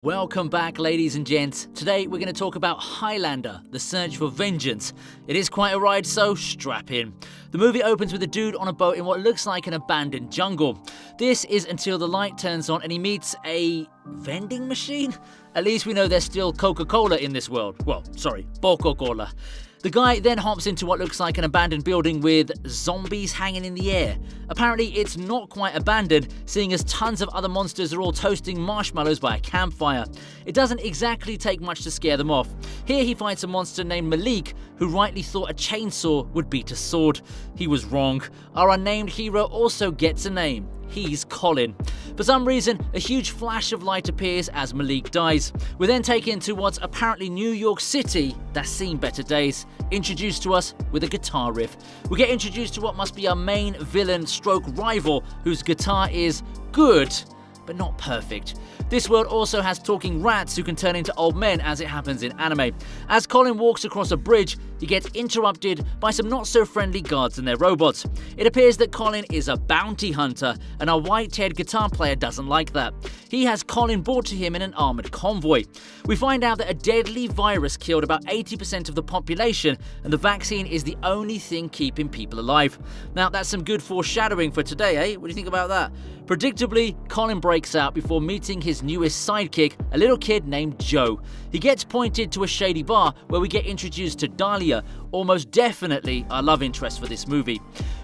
Welcome back, ladies and gents. Today we're going to talk about Highlander, The Search for Vengeance. It is quite a ride, so strap in. The movie opens with a dude on a boat in what looks like an abandoned jungle. This is until the light turns on and he meets a vending machine? At least we know there's still Coca-Cola in this world. Well, sorry, Coca-Cola. The guy then hops into what looks like an abandoned building with zombies hanging in the air. Apparently it's not quite abandoned, seeing as tons of other monsters are all toasting marshmallows by a campfire. It doesn't exactly take much to scare them off. Here he fights a monster named Malik, who rightly thought a chainsaw would beat a sword. He was wrong. Our unnamed hero also gets a name. He's Colin. For some reason, a huge flash of light appears as Malik dies. We're then taken to what's apparently New York City that's seen better days, introduced to us with a guitar riff. We get introduced to what must be our main villain stroke rival, whose guitar is good, but not perfect. This world also has talking rats who can turn into old men, as it happens in anime. As Colin walks across a bridge, he gets interrupted by some not so friendly guards and their robots. It appears that Colin is a bounty hunter, and our white-haired guitar player doesn't like that. He has Colin brought to him in an armoured convoy. We find out that a deadly virus killed about 80% of the population, and the vaccine is the only thing keeping people alive. Now that's some good foreshadowing for today, eh? What do you think about that? Predictably, Colin breaks out before meeting his newest sidekick, a little kid named Joe. He gets pointed to a shady bar where we get introduced to Dahlia, almost definitely our love interest for this movie.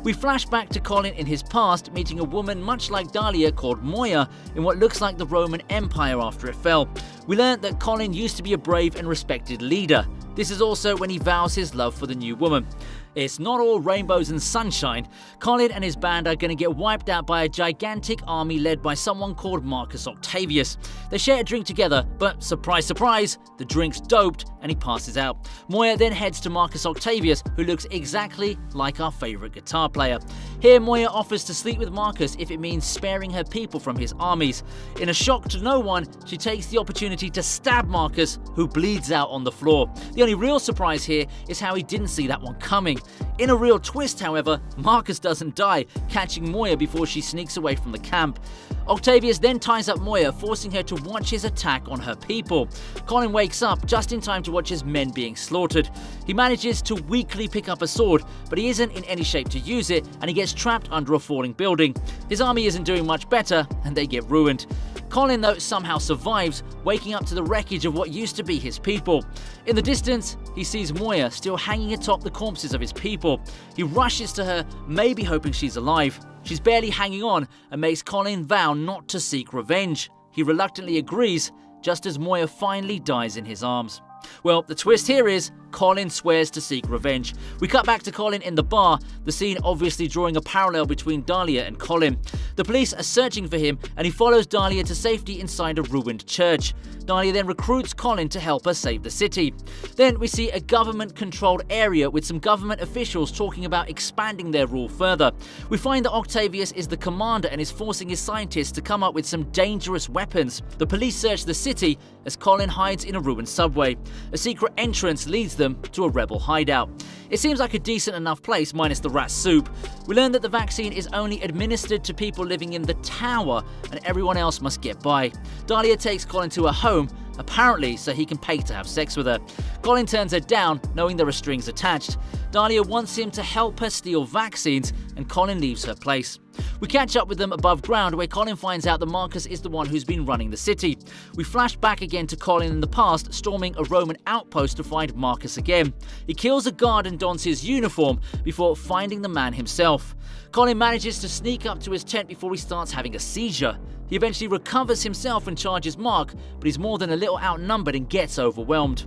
We flash back to Colin in his past, meeting a woman much like Dahlia called Moya in what looks like the Roman Empire after it fell. We learned that Colin used to be a brave and respected leader. This is also when he vows his love for the new woman. It's not all rainbows and sunshine. Colin and his band are going to get wiped out by a gigantic army led by someone called Marcus Octavius. They share a drink together, but surprise, surprise, the drink's doped and he passes out. Moya then heads to Marcus Octavius, who looks exactly like our favourite guitar player. Here, Moya offers to sleep with Marcus if it means sparing her people from his armies. In a shock to no one, she takes the opportunity to stab Marcus, who bleeds out on the floor. The only real surprise here is how he didn't see that one coming. In a real twist, however, Marcus doesn't die, catching Moya before she sneaks away from the camp. Octavius then ties up Moya, forcing her to watch his attack on her people. Colin wakes up just in time to watch his men being slaughtered. He manages to weakly pick up a sword, but he isn't in any shape to use it, and he gets trapped under a falling building. His army isn't doing much better, and they get ruined. Colin, though, somehow survives, waking up to the wreckage of what used to be his people. In the distance, he sees Moya still hanging atop the corpses of his people. He rushes to her, maybe hoping she's alive. She's barely hanging on and makes Colin vow not to seek revenge. He reluctantly agrees, just as Moya finally dies in his arms. Well, the twist here is Colin swears to seek revenge. We cut back to Colin in the bar, the scene obviously drawing a parallel between Dahlia and Colin. The police are searching for him and he follows Dahlia to safety inside a ruined church. Dahlia then recruits Colin to help her save the city. Then we see a government-controlled area with some government officials talking about expanding their rule further. We find that Octavius is the commander and is forcing his scientists to come up with some dangerous weapons. The police search the city as Colin hides in a ruined subway. A secret entrance leads them to a rebel hideout. It seems like a decent enough place minus the rat soup. We learn that the vaccine is only administered to people living in the tower and everyone else must get by. Dahlia takes Colin to her home, apparently so he can pay to have sex with her. Colin turns her down, knowing there are strings attached. Dahlia wants him to help her steal vaccines, and Colin leaves her place. We catch up with them above ground, where Colin finds out that Marcus is the one who's been running the city. We flash back again to Colin in the past, storming a Roman outpost to find Marcus again. He kills a guard and dons his uniform before finding the man himself. Colin manages to sneak up to his tent before he starts having a seizure. He eventually recovers himself and charges Mark, but he's more than a little outnumbered and gets overwhelmed.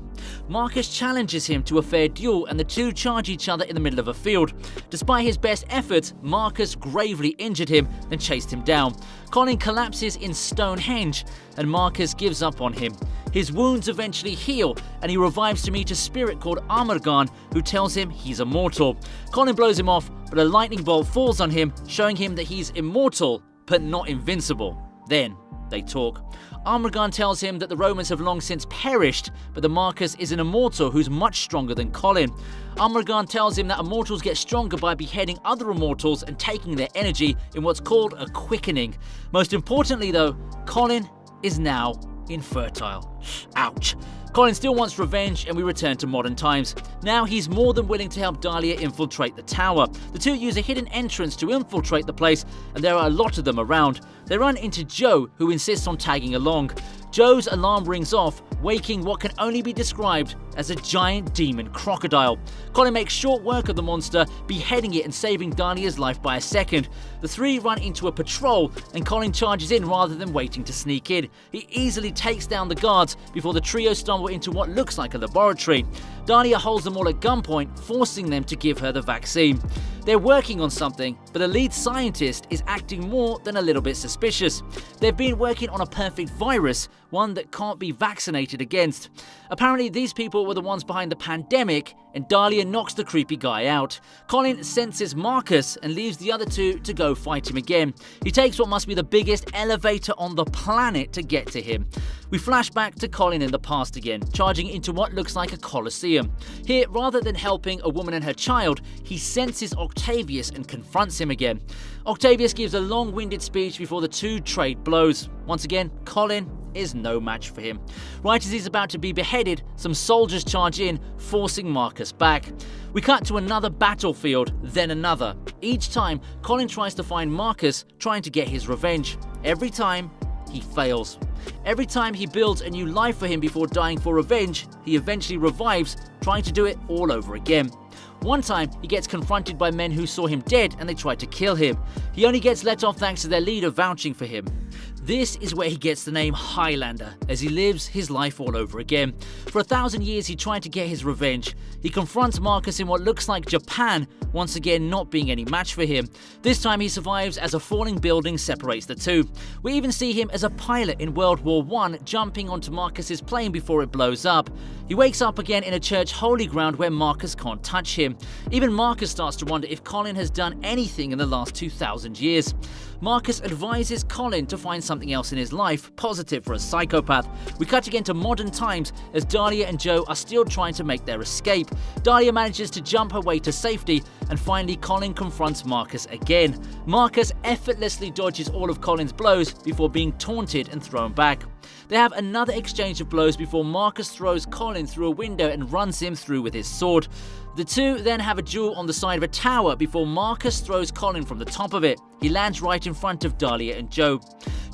Marcus challenges him to a fair duel and the two charge each other in the middle of a field. Despite his best efforts, Marcus gravely injured him, then chased him down. Colin collapses in Stonehenge and Marcus gives up on him. His wounds eventually heal and he revives to meet a spirit called Amargan who tells him he's immortal. Colin blows him off, but a lightning bolt falls on him, showing him that he's immortal but not invincible. Then they talk. Amargan tells him that the Romans have long since perished, but that Marcus is an immortal who's much stronger than Colin. Amargan tells him that immortals get stronger by beheading other immortals and taking their energy in what's called a quickening. Most importantly though, Colin is now infertile. Ouch. Colin still wants revenge, and we return to modern times. Now he's more than willing to help Dahlia infiltrate the tower. The two use a hidden entrance to infiltrate the place, and there are a lot of them around. They run into Joe, who insists on tagging along. Joe's alarm rings off, waking what can only be described as a giant demon crocodile. Colin makes short work of the monster, beheading it and saving Dahlia's life by a second. The three run into a patrol, and Colin charges in rather than waiting to sneak in. He easily takes down the guards before the trio stumble into what looks like a laboratory. Dahlia holds them all at gunpoint, forcing them to give her the vaccine. They're working on something, but the lead scientist is acting more than a little bit suspicious. They've been working on a perfect virus, one that can't be vaccinated against. Apparently these people were the ones behind the pandemic, and Dahlia knocks the creepy guy out. Colin senses Marcus and leaves the other two to go fight him again. He takes what must be the biggest elevator on the planet to get to him. We flash back to Colin in the past again, charging into what looks like a coliseum. Here, rather than helping a woman and her child, he senses Octavius and confronts him again. Octavius gives a long-winded speech before the two trade blows. Once again, Colin is no match for him. Right as he's about to be beheaded, some soldiers charge in, forcing Marcus back. We cut to another battlefield, then another. Each time, Colin tries to find Marcus, trying to get his revenge. Every time, he fails. Every time he builds a new life for him before dying for revenge, he eventually revives, trying to do it all over again. One time, he gets confronted by men who saw him dead and they tried to kill him. He only gets let off thanks to their leader vouching for him. This is where he gets the name Highlander, as he lives his life all over again. For 1,000 years he tried to get his revenge. He confronts Marcus in what looks like Japan, once again not being any match for him. This time he survives as a falling building separates the two. We even see him as a pilot in World War I, jumping onto Marcus's plane before it blows up. He wakes up again in a church holy ground where Marcus can't touch him. Even Marcus starts to wonder if Colin has done anything in the last 2,000 years. Marcus advises Colin to find something else in his life, positive for a psychopath. We cut again to modern times as Dahlia and Joe are still trying to make their escape. Dahlia manages to jump her way to safety, and finally Colin confronts Marcus again. Marcus effortlessly dodges all of Colin's blows before being taunted and thrown back. They have another exchange of blows before Marcus throws Colin through a window and runs him through with his sword. The two then have a duel on the side of a tower before Marcus throws Colin from the top of it. He lands right in front of Dahlia and Joe.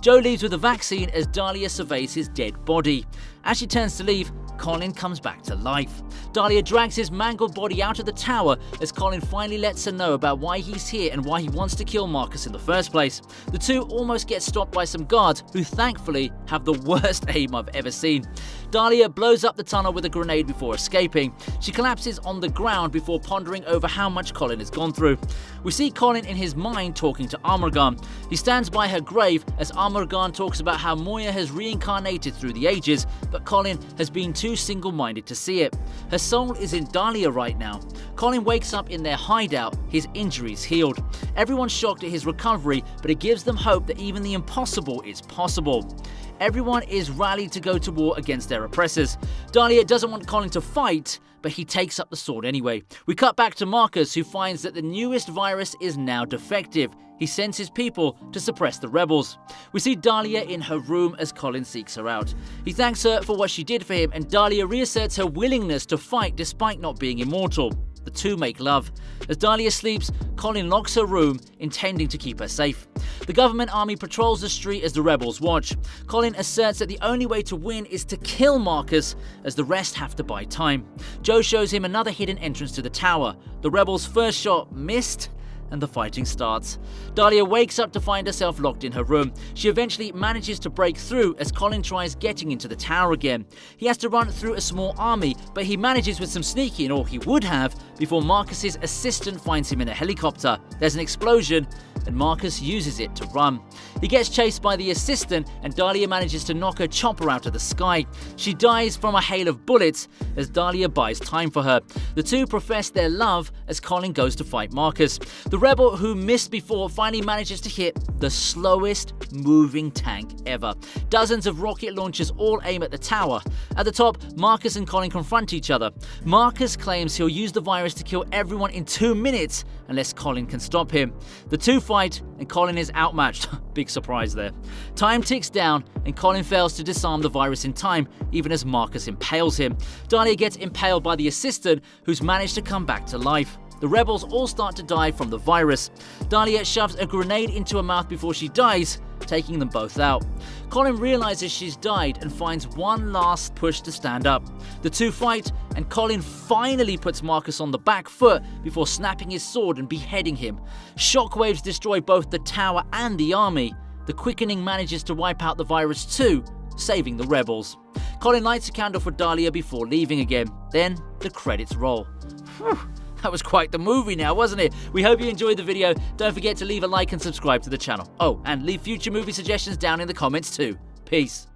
Joe leaves with the vaccine as Dahlia surveys his dead body. As she turns to leave, Colin comes back to life. Dahlia drags his mangled body out of the tower as Colin finally lets her know about why he's here and why he wants to kill Marcus in the first place. The two almost get stopped by some guards who thankfully have the worst aim I've ever seen. Dahlia blows up the tunnel with a grenade before escaping. She collapses on the ground before pondering over how much Colin has gone through. We see Colin in his mind talking to Amargan. He stands by her grave as Amargan talks about how Moya has reincarnated through the ages, but Colin has been too single-minded to see it. Her soul is in Dahlia right now. Colin wakes up in their hideout, his injuries healed. Everyone's shocked at his recovery, but it gives them hope that even the impossible is possible. Everyone is rallied to go to war against their oppressors. Dahlia doesn't want Colin to fight, but he takes up the sword anyway. We cut back to Marcus, who finds that the newest virus is now defective. He sends his people to suppress the rebels. We see Dahlia in her room as Colin seeks her out. He thanks her for what she did for him, and Dahlia reasserts her willingness to fight despite not being immortal. The two make love. As Dahlia sleeps, Colin locks her room, intending to keep her safe. The government army patrols the street as the rebels watch. Colin asserts that the only way to win is to kill Marcus, as the rest have to buy time. Joe shows him another hidden entrance to the tower. The rebels' first shot missed, and the fighting starts. Dahlia wakes up to find herself locked in her room. She eventually manages to break through as Colin tries getting into the tower again. He has to run through a small army, but he manages with some sneaking, or he would have, before Marcus's assistant finds him in a helicopter. There's an explosion, and Marcus uses it to run. He gets chased by the assistant, and Dahlia manages to knock her chopper out of the sky. She dies from a hail of bullets as Dahlia buys time for her. The two profess their love as Colin goes to fight Marcus. The rebel who missed before finally manages to hit the slowest moving tank ever. Dozens of rocket launchers all aim at the tower. At the top, Marcus and Colin confront each other. Marcus claims he'll use the virus to kill everyone in 2 minutes unless Colin can stop him. The two fight, and Colin is outmatched. Big surprise there. Time ticks down, and Colin fails to disarm the virus in time, even as Marcus impales him. Dahlia gets impaled by the assistant, who's managed to come back to life. The rebels all start to die from the virus. Dahlia shoves a grenade into her mouth before she dies, taking them both out. Colin realizes she's died and finds one last push to stand up. The two fight, and Colin finally puts Marcus on the back foot before snapping his sword and beheading him. Shockwaves destroy both the tower and the army. The quickening manages to wipe out the virus too, saving the rebels. Colin lights a candle for Dahlia before leaving again. Then the credits roll. Whew. That was quite the movie now, wasn't it? We hope you enjoyed the video. Don't forget to leave a like and subscribe to the channel. Oh, and leave future movie suggestions down in the comments too. Peace.